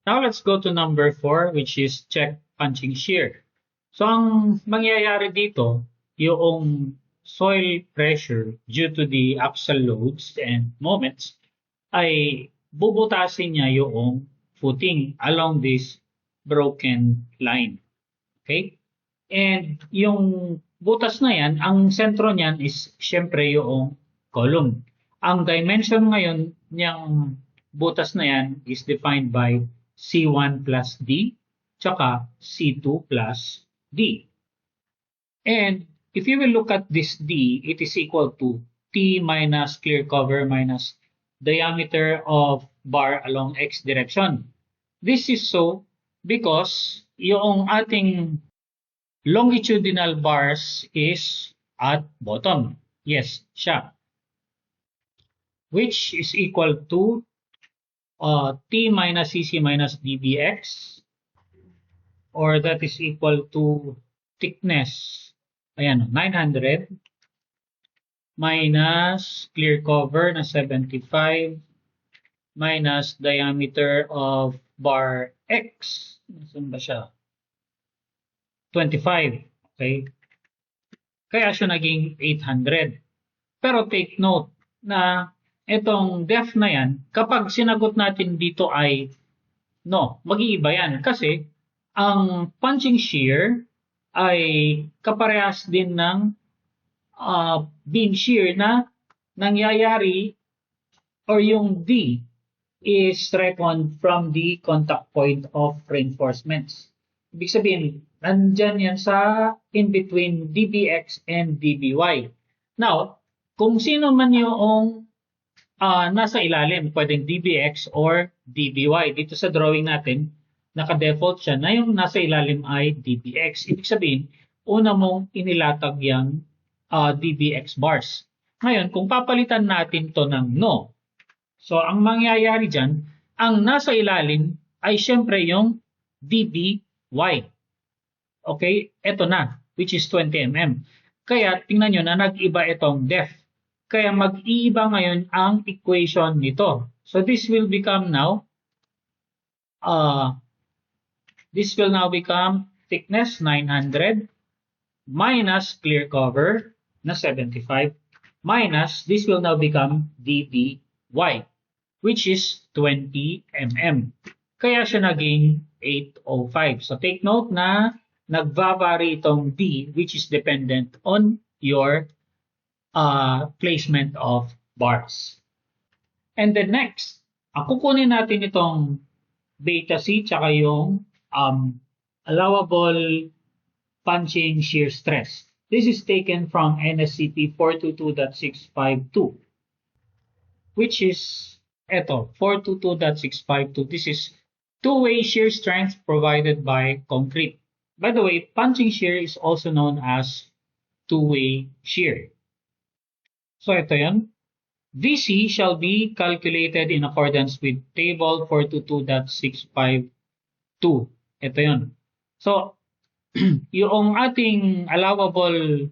Now let's go to number 4, which is check punching shear. So ang mangyayari dito, yung soil pressure due to the axial loads and moments ay bubutasin niya yung footing along this broken line. Okay? And yung butas na yan, ang sentro niyan is syempre yung column. Ang dimension ngayon niyang butas na yan is defined by C1 plus D tsaka C2 plus D. And if you will look at this D, it is equal to T minus clear cover minus diameter of bar along X direction. This is so because yung ating longitudinal bars is at bottom. Yes, siya. Which is equal to T minus CC minus dBx, or that is equal to thickness, ayan, 900 minus clear cover na 75 minus diameter of bar X. Saan ba siya? 25. Okay? Kaya siya naging 800. Pero take note na itong depth na yan, kapag sinagot natin dito ay no, mag-iiba yan. Kasi ang punching shear ay kaparehas din ng beam shear na nangyayari, or yung D is reckoned from the contact point of reinforcements. Ibig sabihin, nandyan yan sa in between dBx and dBy. Now, kung sino man yung nasa ilalim, pwedeng dBx or dBy. Dito sa drawing natin, naka-default siya na yung nasa ilalim ay dBx. Ibig sabihin, una mong inilatag yung dBx bars. Ngayon, kung papalitan natin to ng no, so ang mangyayari dyan, ang nasa ilalim ay syempre yung dBy. Okay, eto na, which is 20 mm. Kaya tingnan nyo na nag-iba itong depth. Kaya mag-iiba ngayon ang equation nito. So this will become now, thickness 900 minus clear cover na 75 minus, this will now become dBy, which is 20 mm. Kaya siya naging 805. So take note na nagva-vary itong D, which is dependent on your placement of bars. And then next, kukunin natin itong beta C tsaka yung allowable punching shear stress. This is taken from NSCP 422.652, which is eto, 422.652. This is two-way shear strength provided by concrete. By the way, punching shear is also known as two-way shear. So ito yan. VC shall be calculated in accordance with table 422.652. Ito yun. So, yung ating allowable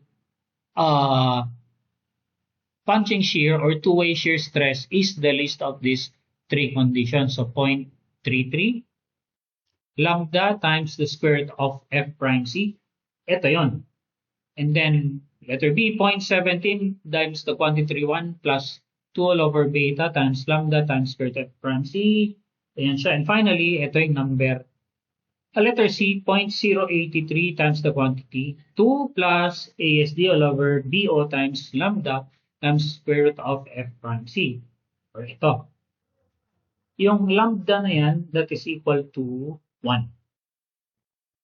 punching shear or two-way shear stress is the list of these three conditions. So 0.33 lambda times the square root of F prime C. Ito yun. And then letter B, 0.17 times the quantity 1 plus 2 all over beta times lambda times square root F prime C. Ayan siya. And finally, ito yung number. Letter C, 0.083 times the quantity 2 plus ASD all over BO times lambda times square root of F prime C. Or ito. Yung lambda na yan, that is equal to 1.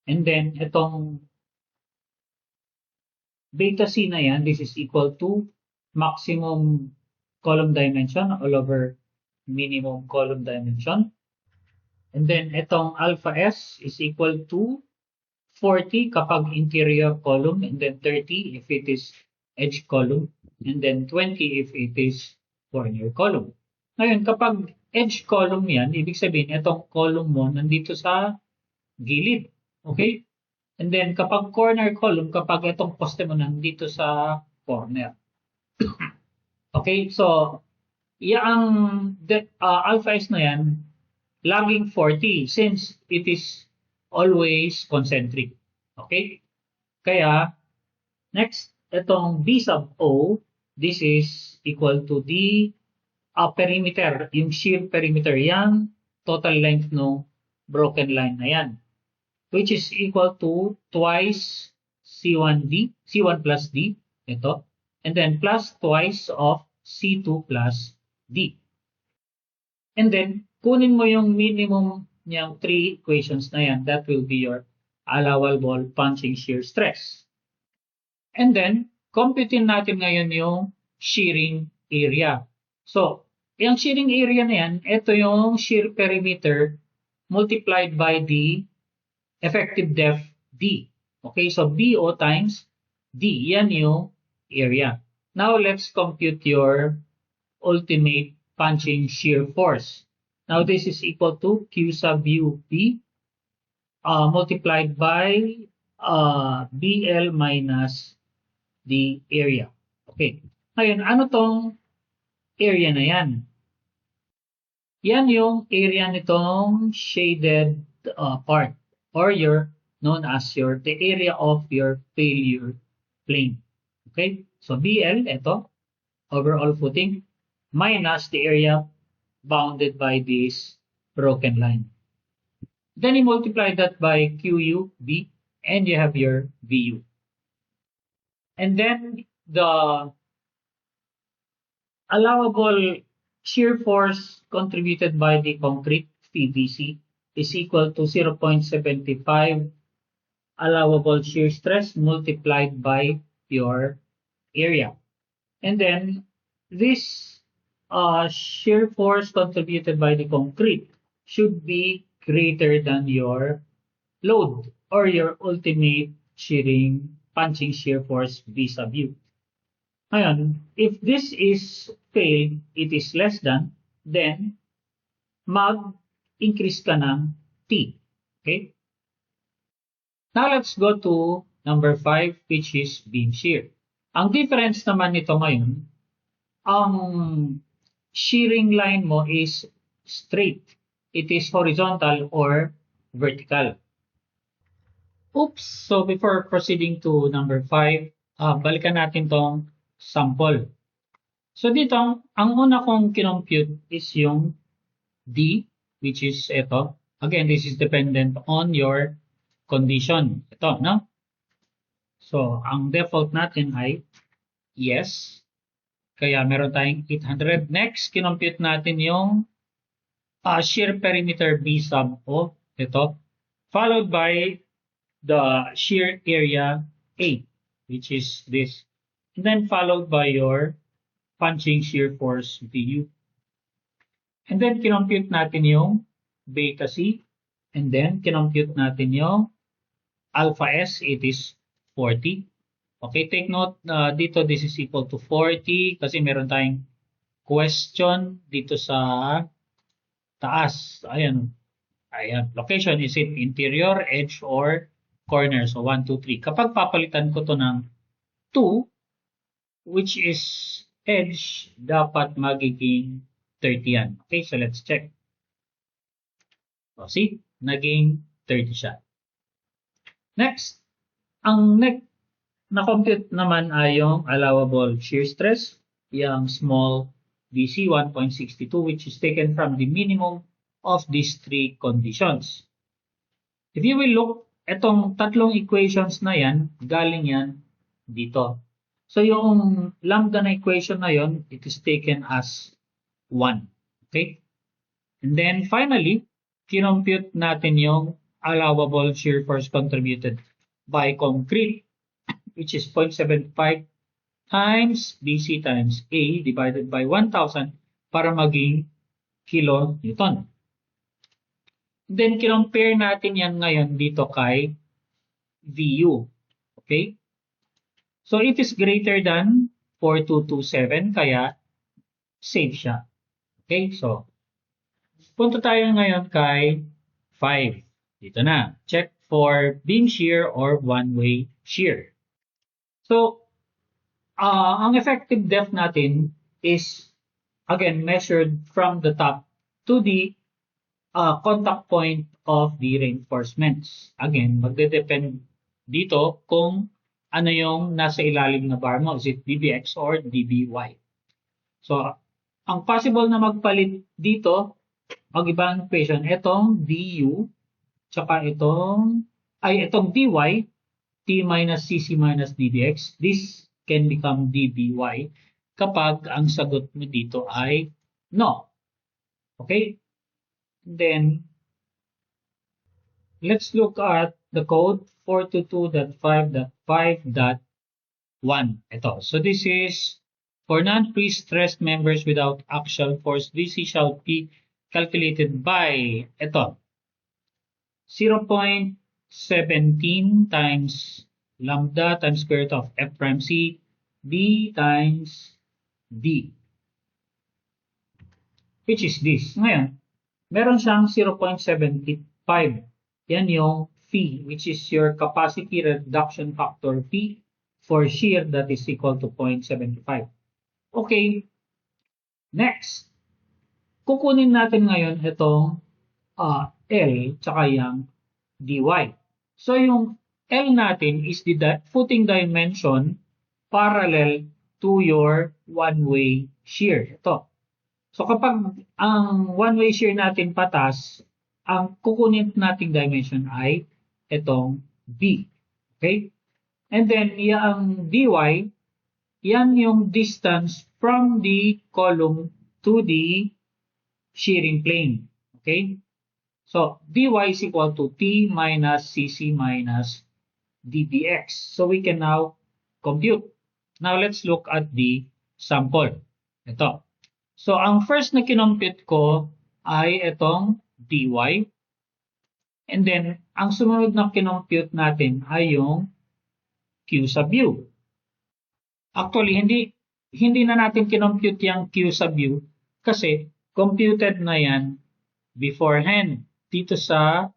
And then, itong beta C na yan, this is equal to maximum column dimension all over minimum column dimension. And then, itong alpha S is equal to 40 kapag interior column, and then 30 if it is edge column, and then 20 if it is corner column. Ngayon, kapag edge column yan, ibig sabihin, itong column mo nandito sa gilid. Okay? And then, kapag corner column, kapag itong poste mo nandito sa corner. Okay? So, yung alpha S na yan, laging 40 since it is always concentric. Okay? Kaya, next, itong B sub O, this is equal to the perimeter, yung shear perimeter, yung total length no broken line na yan, which is equal to twice C1 plus D, ito, and then plus twice of C2 plus D. And then, kunin mo yung minimum niyang three equations na yan. That will be your allowable punching shear stress. And then, computein natin ngayon yung shearing area. So, yung shearing area na yan, ito yung shear perimeter multiplied by the effective depth D. Okay, so BO times D. Yan yung area. Now, let's compute your ultimate punching shear force. Now, this is equal to Q sub UP multiplied by BL minus the area. Okay. Ngayon, ano tong area na yan? Yan yung area nitong shaded part or known as the area of your failure plane. Okay? So, BL, ito, overall footing, minus the area bounded by this broken line. Then you multiply that by QUB and you have your VU. And then the allowable shear force contributed by the concrete PVC is equal to 0.75 allowable shear stress multiplied by your area. And then this shear force contributed by the concrete should be greater than your load or your ultimate punching shear force V sub U. Ngayon, if this is failed, it is less than, then mag-increase ka ng T. Okay? Now let's go to number 5, which is beam shear. Ang difference naman nito ngayon, ang shearing line mo is straight. It is horizontal or vertical. Oops! So before proceeding to number 5, balikan natin tong sample. So dito, ang una kong kinompute is yung D, which is ito. Again, this is dependent on your condition. Ito, no? So, ang default natin ay yes. Kaya meron tayong 800. Next, kinompute natin yung shear perimeter B sub O. Ito. Followed by the shear area A, which is this. And then followed by your punching shear force VU. And then kinompute natin yung beta C. And then kinompute natin yung alpha S. It is 40. Okay, take note dito this is equal to 40 kasi meron tayong question dito sa taas. Ayan. Ayan. Location, is it interior, edge, or corner? So 1, 2, 3. Kapag papalitan ko to ng 2, which is edge, dapat magiging 30 yan. Okay, so let's check. So see, naging 30 siya. Next, ang na-compute naman ay yung allowable shear stress, yung small BC 1.62, which is taken from the minimum of these three conditions. If you will look, etong tatlong equations na yan, galing yan dito. So yung lambda na equation na yon, it is taken as 1. Okay? And then finally, kinompute natin yung allowable shear force contributed by concrete, which is 0.75 times BC times A divided by 1,000 para maging kilonewton. Then, kinompare natin yan ngayon dito kay VU. Okay? So, it is greater than 4227, kaya safe siya. Okay? So, punta tayo ngayon kay 5. Dito na. Check for beam shear or one-way shear. So, ang effective depth natin is, again, measured from the top to the contact point of the reinforcements. Again, magde-depend dito kung ano yung nasa ilalim na bar mo. Is it dbx or dby? So, ang possible na magpalit dito, mag-ibang equation, itong du, tsaka itong dy, t minus cc minus ddx, this can become dby kapag ang sagot mo dito ay no. Okay? Then, let's look at the code 422.5.5.1. Ito. So this is for non-pre-stressed members without axial force, DC shall be calculated by ito. 0.17 times lambda times square root of f prime c b times d. Which is this. Ngayon, meron siyang 0.75. Yan yung phi, which is your capacity reduction factor P for shear that is equal to 0.75. Okay, next. Kukunin natin ngayon itong L tsaka yung dy. So yung L natin is the footing dimension parallel to your one-way shear. Ito. So kapag ang one-way shear natin patas, ang kukunin nating dimension ay itong B. Okay? And then, yung dy, yan yung distance from the column to the shearing plane. Okay? So, dy is equal to t minus cc minus dbx. So, we can now compute. Now, let's look at the sample. Ito. So, ang first na kinompute ko ay itong dy. And then, ang sumunod na kinompute natin ay yung q sub u. Actually, hindi na natin kinompute yung q sub u kasi computed na yan beforehand dito sa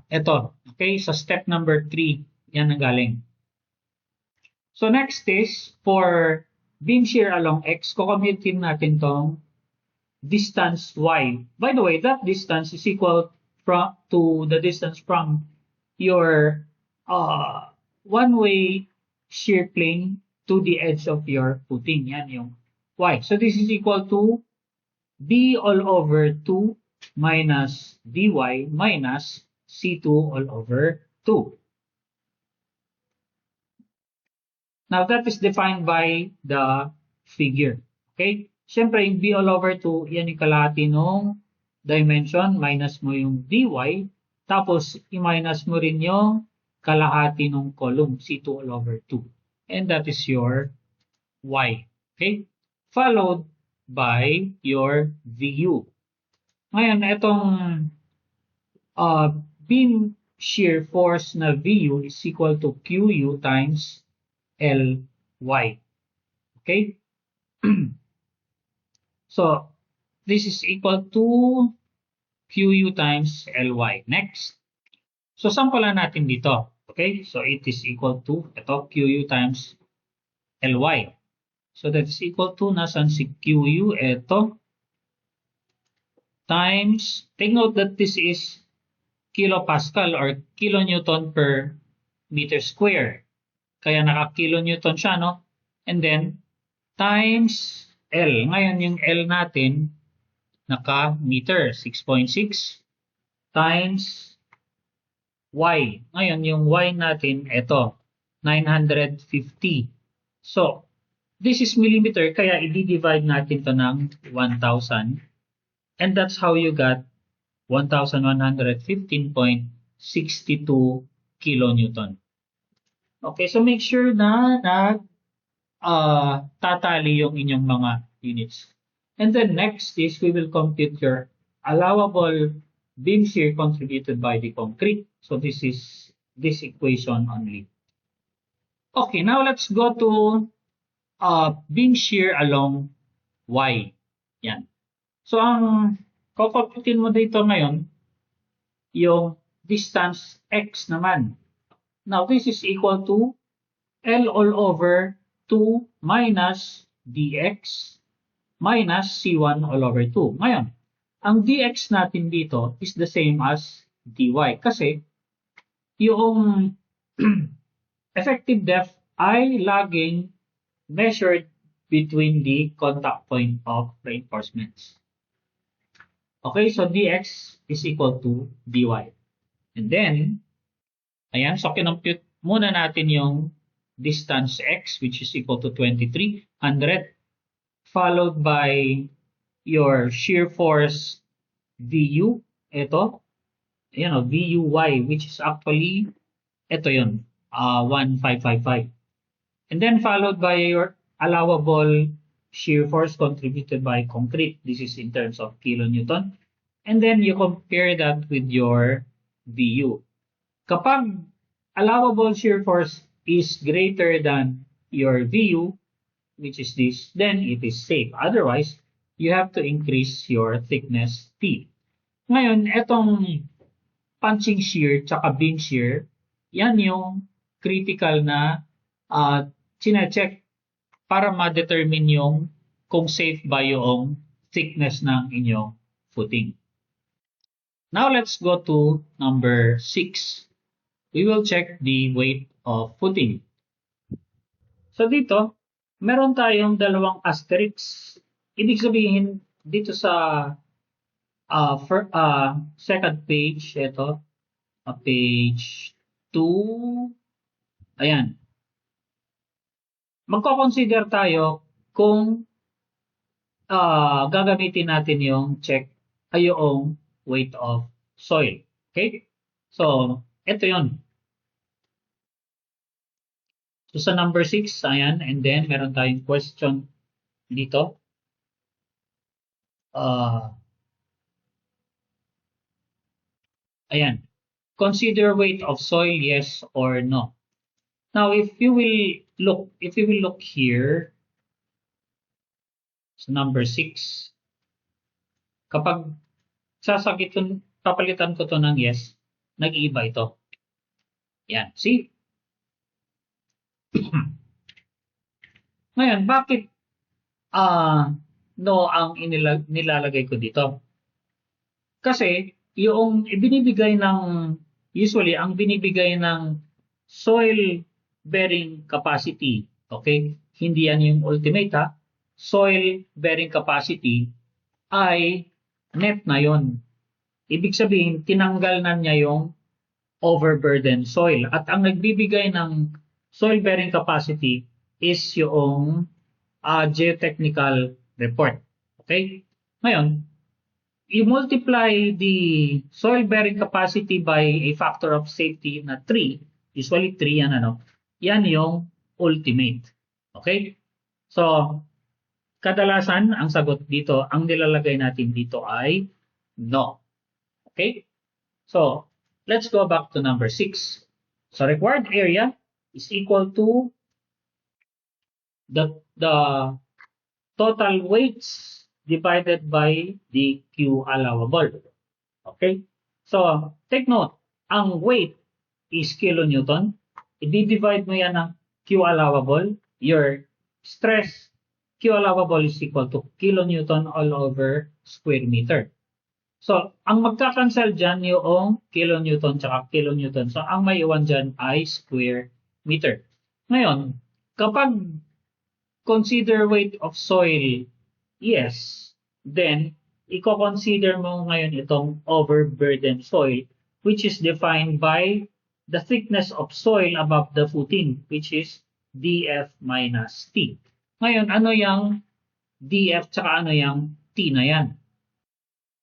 ito. Okay, sa step number 3, yan ang galing. So, next is for beam shear along x, kukomputin natin tong distance y. By the way, that distance is equal to the distance from your one-way shear plane to the edge of your footing. Yan yung y. So this is equal to b all over 2 minus dy minus c2 all over 2. Now that is defined by the figure. Okay? Siyempre, yung b all over 2, yan yung kalahati ng dimension, minus mo yung dy, tapos i-minus mo rin yung kalahati ng column, c2 all over 2. And that is your y. Okay? Followed by your vu. Ngayon, itong beam shear force na vu is equal to qu times ly. Okay? So, this is equal to qu times ly. Next. So, sampalan natin dito. Okay? So, it is equal to ito, qu times ly. So, that is equal to, nasan si qu? Ito. Times, take note that this is kilopascal or kilonewton per meter square. Kaya naka-kilonewton siya, no? And then, times L. Ngayon, yung L natin, naka-meter, 6.6 times Y. Ngayon, yung Y natin, ito, 950. So, this is millimeter, kaya i-divide natin to ng 1,000. And that's how you got 1,115.62 kilonewton. Okay, so make sure na tatali yung inyong mga units. And then next is we will compute your allowable beam shear contributed by the concrete. So this is this equation only. Okay, now let's go to beam shear along Y. Yan. So ang kukomputin mo dito ngayon, yung distance X naman. Now this is equal to L all over 2 minus dx minus C1 all over 2. Ngayon, ang dx natin dito is the same as dy. Kasi yung effective depth ay laging measured between the contact point of reinforcements. Okay, so dx is equal to dy. And then, ayan, so kinompute muna natin yung distance x, which is equal to 2300, followed by your shear force VU, ito, ayan o, VUY, which is actually, ito yun, 1555. And then followed by your allowable shear force contributed by concrete. This is in terms of kilonewton. And then you compare that with your VU. Kapag allowable shear force is greater than your VU, which is this, then it is safe. Otherwise, you have to increase your thickness T. Ngayon, etong punching shear tsaka beam shear, yan yung critical na chine-check para ma-determine yung kung safe ba yung thickness ng inyong footing. Now let's go to number 6. We will check the weight of footing. So dito, meron tayong dalawang asterisks. Ibig sabihin, dito sa second page, ito, page 2, ayan. Magko-consider tayo kung gagamitin natin yung check ay yung weight of soil. Okay? So, ito yun. So, sa number 6, ayan, and then meron tayong question dito. Ayan. Consider weight of soil, yes or no. Now, if you will look here, so number 6, kapag papalitan ko to ng yes, nag-iiba ito. Yan, see? Ngayon, bakit no ang nilalagay ko dito? Kasi yung usually ang binibigay ng soil bearing capacity, okay? Hindi yan yung ultimate ha. Soil bearing capacity ay net na yon. Ibig sabihin, tinanggal na niya yung overburden soil. At ang nagbibigay ng soil bearing capacity is yung geotechnical report. Okay? Ngayon, you multiply the soil bearing capacity by a factor of safety na 3, usually 3 yan yan yung ultimate. Okay? So, kadalasan ang sagot dito, ang nilalagay natin dito ay no. Okay? So, let's go back to number 6. So, required area is equal to the total weights divided by the Q allowable. Okay? So, take note, ang weight is kilonewton. I-divide mo yan ng Q allowable. Your stress Q allowable is equal to kilonewton all over square meter. So, ang magkakancel dyan yung kilonewton tsaka kilonewton. So, ang may iwan dyan ay square meter. Ngayon, kapag consider weight of soil, yes, then i-consider mo ngayon itong overburden soil, which is defined by the thickness of soil above the footing, which is df minus t. Ngayon, ano yung df tsaka ano yung t na yan?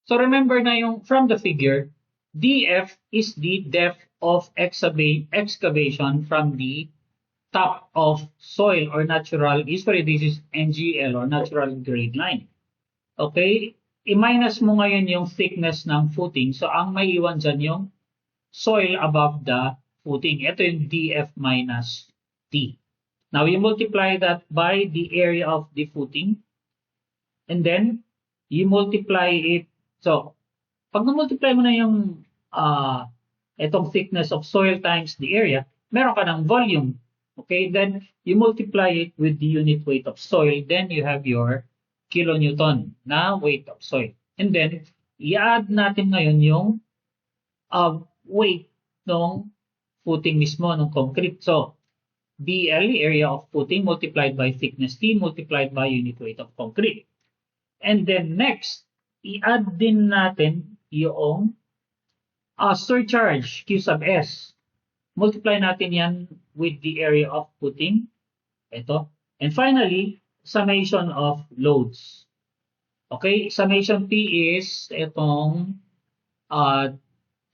So remember na yung from the figure, df is the depth of excavation from the top of soil or natural, usually this is NGL or natural grade line. Okay? I-minus mo ngayon yung thickness ng footing. So ang may iwan dyan yung soil above the footing. Ito yung df minus t. Now you multiply that by the area of the footing. And then you multiply it. So pag na-multiply mo na yung itong thickness of soil times the area, meron ka ng volume. Okay, then you multiply it with the unit weight of soil, then you have your kilonewton na weight of soil. And then, i-add natin ngayon yung weight ng footing mismo, ng concrete. So, BL, area of footing, multiplied by thickness T, multiplied by unit weight of concrete. And then next, i-add din natin yung surcharge, Q sub S. Multiply natin yan with the area of footing. Ito. And finally, summation of loads. Okay, summation P is itong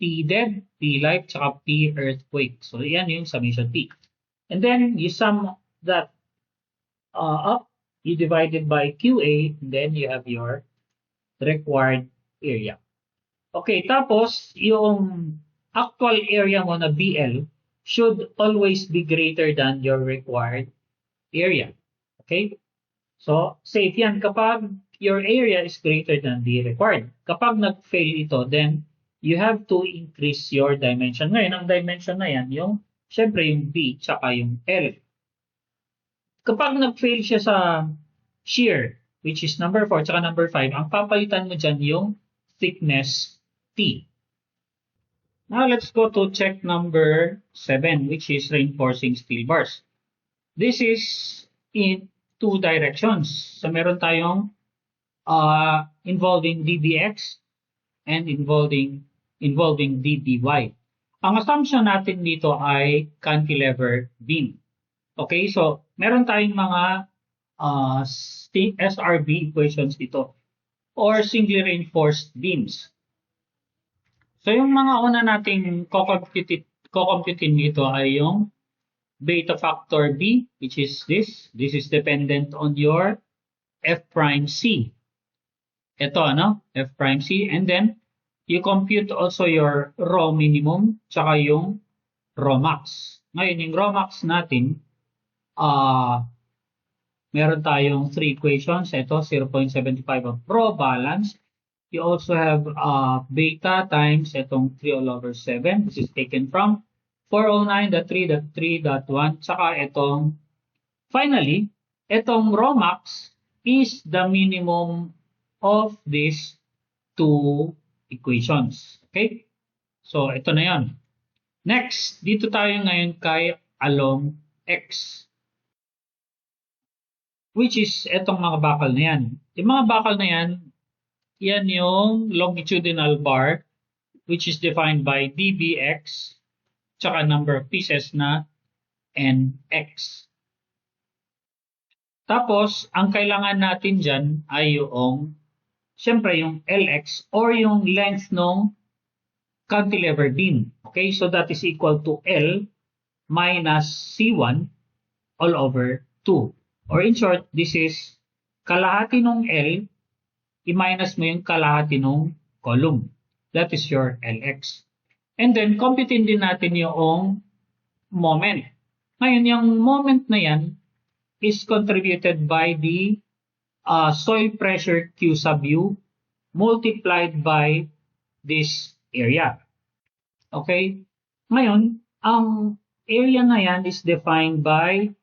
P dead, P life, tsaka P earthquake. So, yan yung summation P. And then, you sum that up, you divide it by QA, and then you have your required area. Okay, tapos, yung actual area mo na BL should always be greater than your required area. Okay? So, safe yan kapag your area is greater than the required. Kapag nag-fail ito, then you have to increase your dimension. Ngayon, ang dimension na yan, syempre yung B, tsaka yung L. Kapag nag-fail siya sa shear, which is number 4, tsaka number 5, ang papalitan mo dyan yung thickness T. Now, let's go to check number 7, which is reinforcing steel bars. This is in two directions. So, meron tayong involving DBX and involving DBY. Ang assumption natin dito ay cantilever beam. Okay, so meron tayong mga SRB equations dito or singly reinforced beams. So yung mga una nating kukumputin dito ay yung beta factor B, which is this. This is dependent on your F prime C. Ito, F prime C. And then, you compute also your rho minimum, tsaka yung rho max. Ngayon, yung rho max natin, meron tayong 3 equations. Ito, 0.75 of rho balance. You also have beta times itong 3 all over 7. This is taken from 409.3.3.1. Tsaka itong, finally, itong rho max is the minimum of these two equations. Okay? So, ito na yon. Next, dito tayo ngayon kay along X. Which is itong mga bakal na yan. Yung mga bakal na yan, yan yung longitudinal bar which is defined by dBx tsaka number of pieces na nx. Tapos, ang kailangan natin dyan ay syempre yung Lx or yung length ng cantilever beam. Okay, so that is equal to L minus C1 all over 2. Or in short, this is kalahati ng L, i-minus mo yung kalahati ng column. That is your Lx. And then, computin din natin yung moment. Ngayon, yung moment na yan is contributed by the soil pressure Q sub U multiplied by this area. Okay? Ngayon, ang area na yan is defined by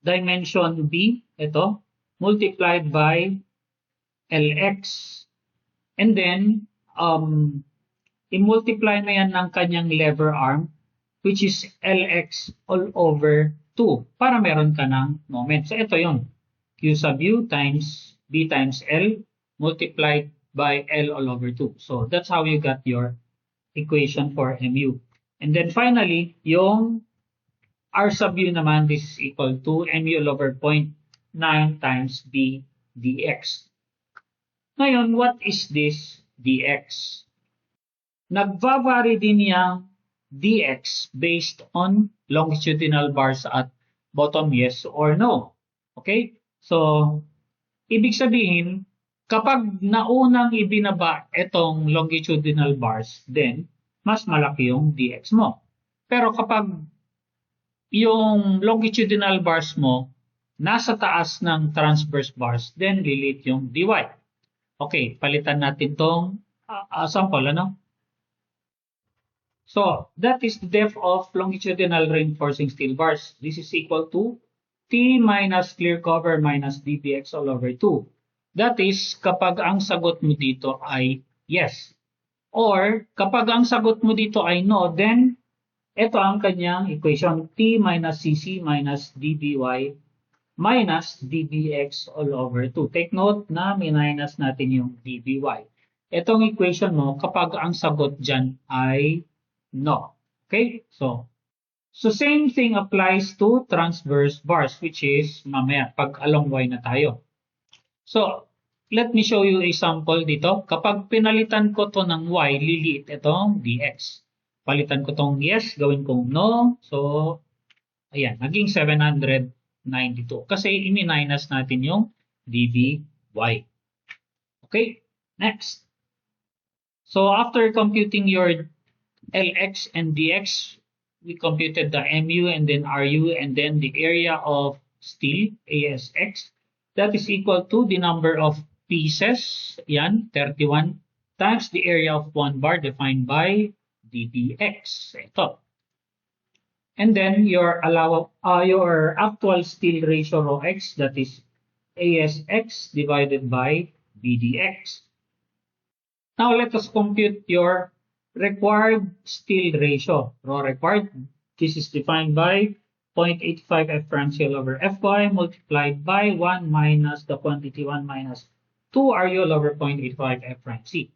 dimension B, ito, multiplied by Lx. And then, i-multiply mo yan ng kanyang lever arm, which is Lx all over 2, para meron ka ng moment. So, ito yun. Q sub U times B times L multiplied by L all over 2. So, that's how you got your equation for MU. And then finally, yung R sub U naman, this is equal to MU all over 0.9 times B dx. Ngayon, what is this dx? Nagva-vary din yung dx based on longitudinal bars at bottom, yes or no. Okay? So, ibig sabihin, kapag naunang ibinaba itong longitudinal bars, then mas malaki yung dx mo. Pero kapag yung longitudinal bars mo nasa taas ng transverse bars, then lilit yung dy. Okay, palitan natin tong sample, So, that is the depth of longitudinal reinforcing steel bars. This is equal to T minus clear cover minus dBx all over 2. That is, kapag ang sagot mo dito ay yes. Or, kapag ang sagot mo dito ay no, then ito ang kanyang equation, t minus cc minus dby minus dbx all over 2. Take note na minus natin yung dby. Itong equation mo kapag ang sagot dyan ay no. Okay? So same thing applies to transverse bars, which is mamaya pag along y na tayo. So let me show you a sample dito. Kapag pinalitan ko to ng y, liliit itong dx. Palitan ko tong yes, gawin kong no. So ayan, naging 792. Kasi i-minus natin yung dby. Okay, next. So after computing your lx and dx, we computed the mu and then ru and then the area of steel, ASX. That is equal to the number of pieces, yan, 31, times the area of one bar defined by dbx. Ito. And then your actual steel ratio rho x, that is ASX divided by BDX. Now let us compute your required steel ratio. Rho required, this is defined by 0.85 F Franciel over Fy multiplied by 1 minus the quantity 1 minus 2 RU over 0.85 F Franci.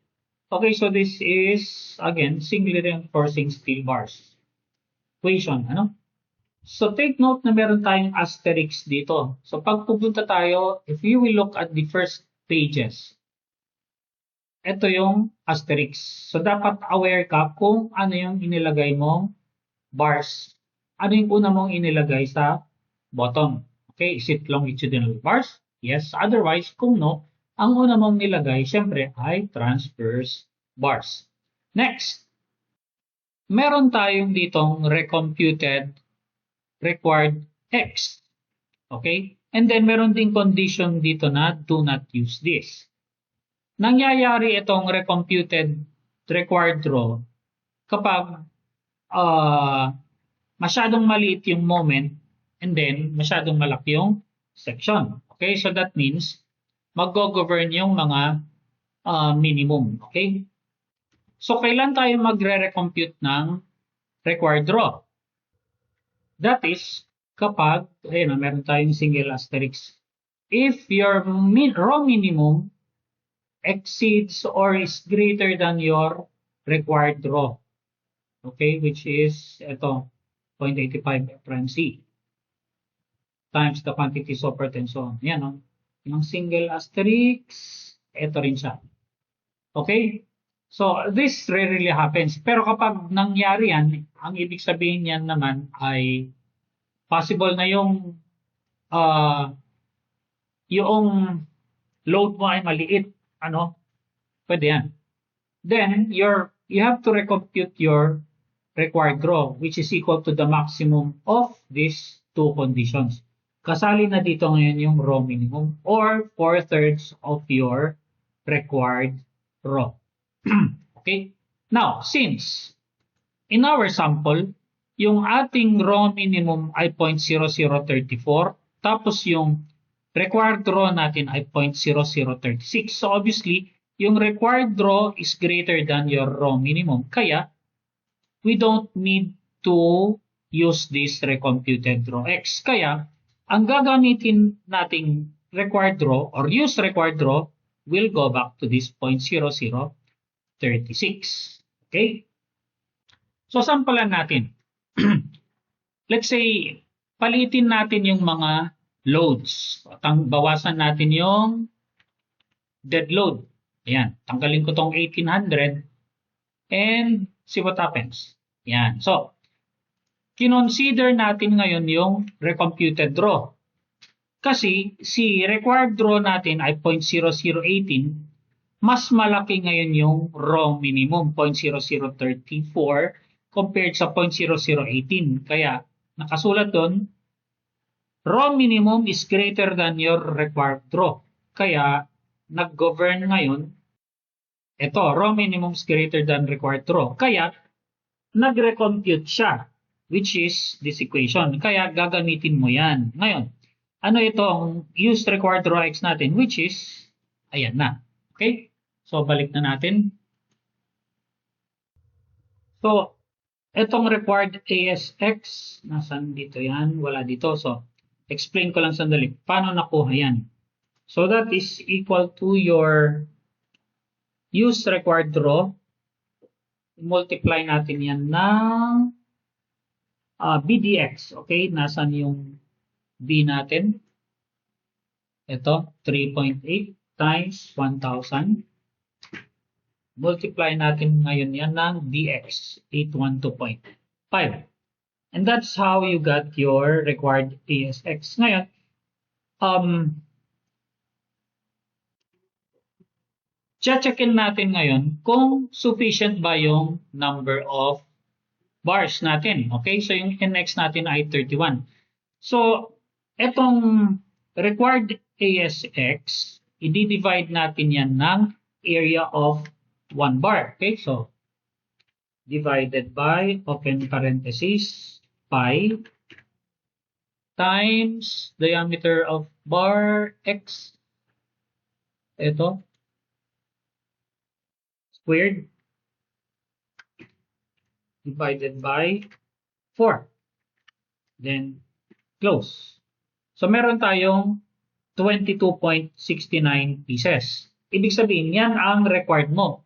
Okay, so this is again singly reinforcing steel bars equation, ano? So take note na meron tayong asterisk dito. So pag pupunta tayo, if you will look at the first pages, ito yung asterisk. So dapat aware ka kung ano yung inilagay mong bars. Ano yung una mong inilagay sa bottom. Okay, is it longitudinal bars? Yes. Otherwise, kung no, ang una mong nilagay, syempre, ay transverse bars. Next, meron tayong ditong recomputed required X. Okay? And then meron ding condition dito na do not use this. Nangyayari itong recomputed required rho kapag masyadong maliit yung moment and then masyadong malaki yung section. Okay? So that means mag-govern yung mga minimum. Okay? So kailan tayo magre-recompute ng required rho? That is kapag, ayun, meron tayong single asterisk. If your rho minimum exceeds or is greater than your required rho. Okay, which is ito, 0.85 Franci times the quantity so forth and so on. Yan, no? Yung single asterisk, ito rin siya. Okay? So, this rarely happens. Pero kapag nangyari yan, ang ibig sabihin yan naman ay possible na yung load mo ay maliit. Ano? Pwede yan. Then, you have to recompute your required rho, which is equal to the maximum of these two conditions. Kasali na dito ngayon yung rho minimum or 4/3 of your required rho. Okay? Now, since in our sample, yung ating rho minimum ay 0.0034, tapos yung required rho natin ay 0.0036. So obviously, yung required rho is greater than your rho minimum. Kaya, we don't need to use this recomputed rho x. Kaya, ang gagamitin nating required rho or use required rho will go back to this 0.0036. Okay? So, sampalan natin. Let's say, palitin natin yung mga loads. Bawasan natin yung dead load. Ayan. Tanggalin ko tong 1800 and see what happens. Ayan. So, kinonsider natin ngayon yung recomputed rho. Kasi si required rho natin ay 0.0018. Mas malaki ngayon yung rho minimum, 0.0034 compared sa 0.0018. Kaya, nakasulat doon, rho minimum is greater than your required rho. Kaya, nag-govern ngayon, ito, rho minimum is greater than required rho. Kaya, nag-recompute siya, which is this equation. Kaya, gagamitin mo yan. Ngayon, ano itong used required rho x natin, which is, ayan na. Okay? So, balik na natin. So, itong required ASX, nasan dito yan? Wala dito. So, explain ko lang sandali. Paano nakuha yan? So, that is equal to your use required raw. Multiply natin yan ng BDX. Okay, nasan yung B natin? Ito, 3.8 times 1,000. Multiply natin ngayon yan ng DX, 812.5. And that's how you got your required ASX. Ngayon, checkin natin ngayon kung sufficient ba yung number of bars natin. Okay, so yung NX natin ay 31. So, etong required ASX, i-divide natin yan ng area of 1 bar. Okay, so divided by, open parenthesis, pi times diameter of bar x. Ito, squared, divided by 4. Then, close. So, meron tayong 22.69 pieces. Ibig sabihin, yan ang required mo.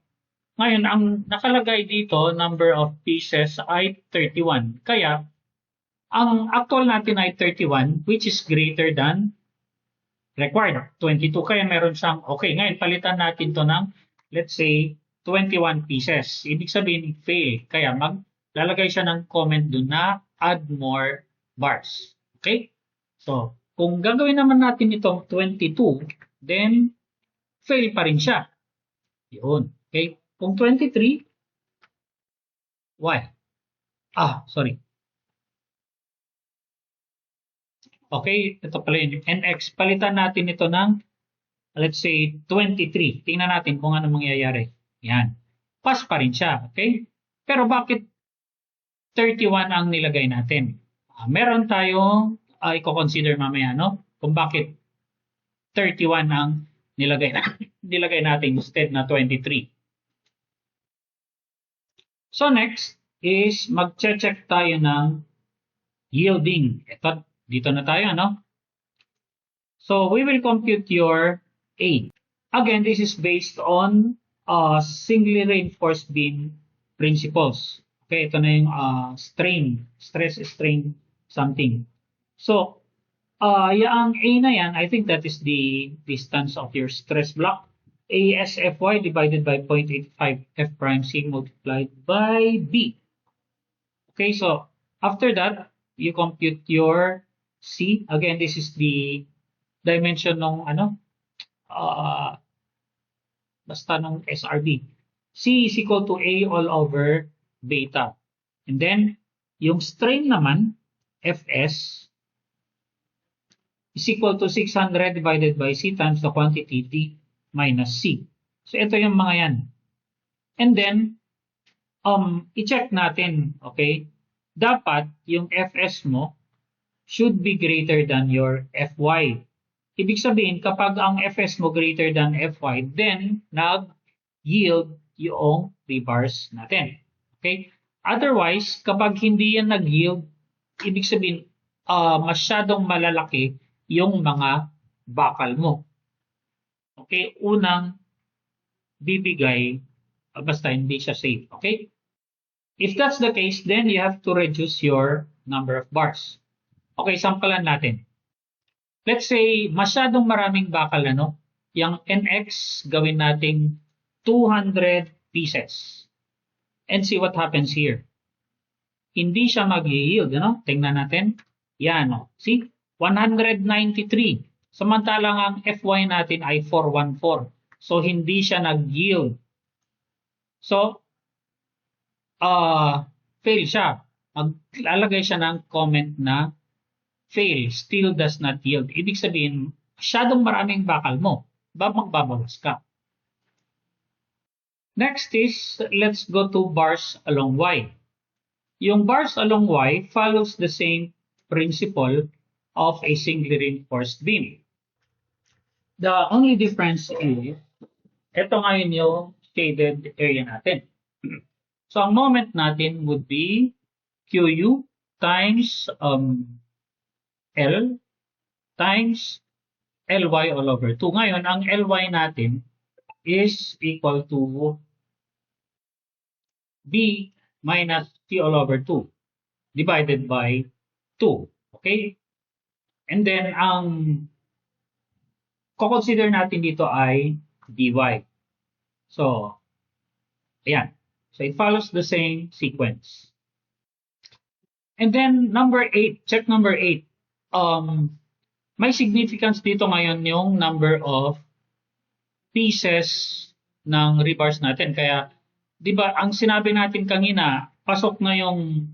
Ngayon, ang nakalagay dito, number of pieces ay 31. Kaya, ang actual natin ay 31, which is greater than required, 22. Kaya meron siyang, okay, ngayon palitan natin to ng, let's say, 21 pieces. Ibig sabihin, fail. Kaya maglalagay siya ng comment dun na add more bars. Okay? So, kung gagawin naman natin itong 22, then fail pa rin siya. Yun. Okay? Kung 23, why? Sorry. Okay, ito pala yun. NX, palitan natin ito ng, let's say, 23. Tingnan natin kung ano mangyayari. Yan. Pass pa rin siya. Okay? Pero bakit 31 ang nilagay natin? Meron tayong, i-consider mamaya, no? Kung bakit 31 ang nilagay natin instead na 23. So next is mag-check tayo ng yielding. Ito, dito na tayo, ano? So we will compute your A. Again, this is based on singly reinforced beam principles. Okay, ito na yung stress strain something. So, yung A na yan, I think that is the distance of your stress block. ASFY divided by 0.85 F prime C multiplied by B. Okay, so after that, you compute your C. Again, this is the dimension ng basta ng SRB. C is equal to A all over beta. And then, yung strain naman, Fs, is equal to 600 divided by C times the quantity D minus C. So, ito yung mga yan. And then, i-check natin, okay? Dapat yung Fs mo should be greater than your Fy. Ibig sabihin, kapag ang Fs mo greater than Fy, then nag-yield yung rebars natin. Okay? Otherwise, kapag hindi yan nag-yield, ibig sabihin, masyadong malalaki yung mga bakal mo. Okay? Unang bibigay, basta hindi siya safe. Okay? If that's the case, then you have to reduce your number of bars. Okay, sampalan natin. Let's say, masyadong maraming bakal, ano? Yung NX, gawin nating 200 pieces. And see what happens here. Hindi siya mag-yield, ano? Tingnan natin. Yan, no? See? 193. Samantalang ang Fy natin ay 414. So, hindi siya nag-yield. So, fail siya. Maglalagay siya ng comment na fail, still does not yield. Ibig sabihin, masyadong maraming bakal mo. Magbabawas ka. Next is, let's go to bars along Y. Yung bars along Y follows the same principle of a singly reinforced beam. The only difference is, ito ngayon yung shaded area natin. So, ang moment natin would be QU times L times Ly all over 2. Ngayon, ang Ly natin is equal to B minus T all over 2 divided by 2. Okay? And then, ang consider natin dito ay dy. So, ayan. So, it follows the same sequence. And then, number 8, check number 8. May significance dito ngayon yung number of pieces ng rebars natin. Kaya, di ba, ang sinabi natin kanina, pasok na yung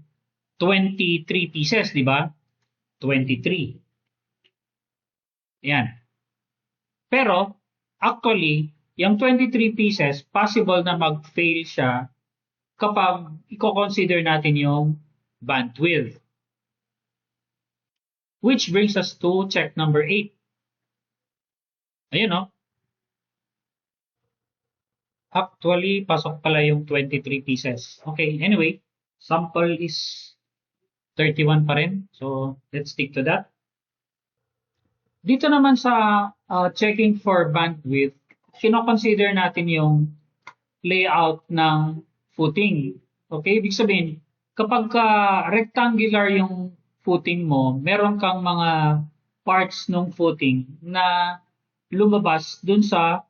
23 pieces, di ba? 23. Yan. Pero, actually, yung 23 pieces, possible na mag-fail siya kapag i-consider natin yung bandwidth. Which brings us to check number 8. Ayun, no? Actually, pasok pala yung 23 pieces. Okay, anyway, sample is 31 pa rin. So, let's stick to that. Dito naman sa checking for bandwidth, kino-consider natin yung layout ng footing. Okay, ibig sabihin, kapag rectangular yung footing mo, meron kang mga parts ng footing na lumabas dun sa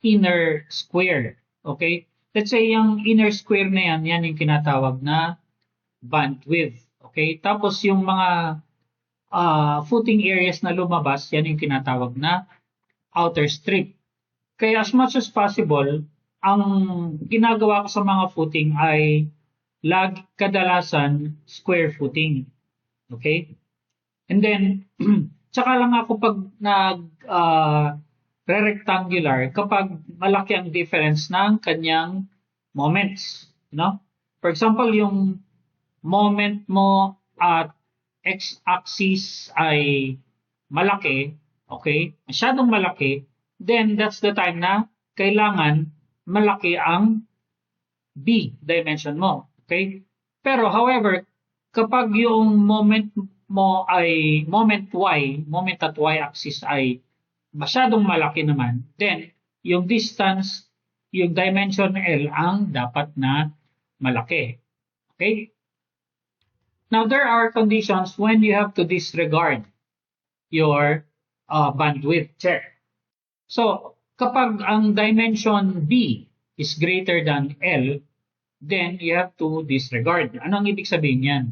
inner square. Okay? Let's say yung inner square na yan yung tinatawag na bandwidth. Okay? Tapos yung mga footing areas na lumabas, yan yung tinatawag na outer strip. Kaya as much as possible, ang ginagawa ko sa mga footing ay kadalasan square footing. Okay? And then, tsaka lang ako pag rectangular kapag malaki ang difference ng kanyang moments. No? For example, yung moment mo at x-axis ay malaki, okay, masyadong malaki, then that's the time na kailangan malaki ang B dimension mo. Okay? Pero however, kapag yung moment mo ay moment at y-axis ay masyadong malaki naman, then yung distance, yung dimension L ang dapat na malaki. Okay? Now, there are conditions when you have to disregard your bandwidth check. So, kapag ang dimension B is greater than L, then you have to disregard. Anong ibig sabihin yan?